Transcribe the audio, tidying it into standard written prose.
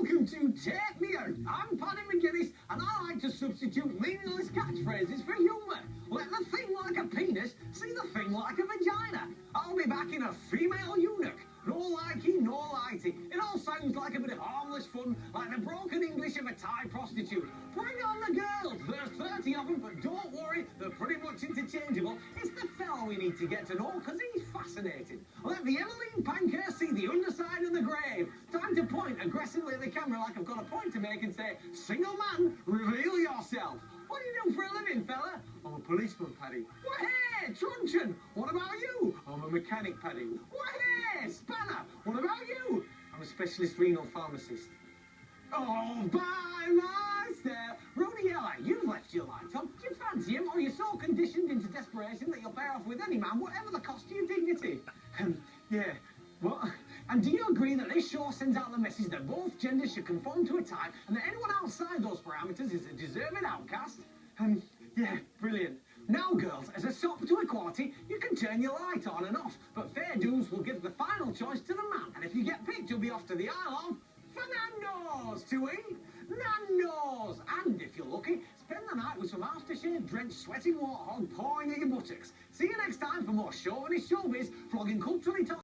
Welcome to Take Me Out. I'm Paddy McGuinness, and I like to substitute meaningless catchphrases for humour. Let the thing like a penis see the thing like a vagina. I'll be back in a female eunuch. No likey, no lighty. It all sounds like a bit of harmless fun, like the broken English of a Thai prostitute. Bring on the girls. There's 30 of them, but don't worry, they're pretty much interchangeable. It's the fellow we need to get to know, because he's fascinating. Let the Emmeline Panker see the underside of the grave. Time to point aggressively at the camera like I've got a point to make and say, single man, reveal yourself. What do you do for a living, fella? I'm a policeman, Paddy. What, hey, truncheon? What about you? I'm a mechanic, Paddy. What, hey, spanner? What about you? I'm a specialist renal pharmacist. Oh, by myself. Rodiella, you've left your light on. Do you fancy him, or are you so conditioned into desperation that you'll pair off with any man, whatever the cost to your dignity? Yeah. What? And do you agree that this show sends out the message that both genders should conform to a type and that anyone outside those parameters is a deserving outcast? Yeah, brilliant. Now, girls, as a sop to equality, you can turn your light on and off, but fair dues will give the final choice to the man. And if you get picked, you'll be off to the Isle of Fernando's to eat Nando's. And if you're lucky, spend the night with some aftershave drenched sweating warthog pawing at your buttocks. See you next time for more chauvinist showbiz, flogging culturally toxic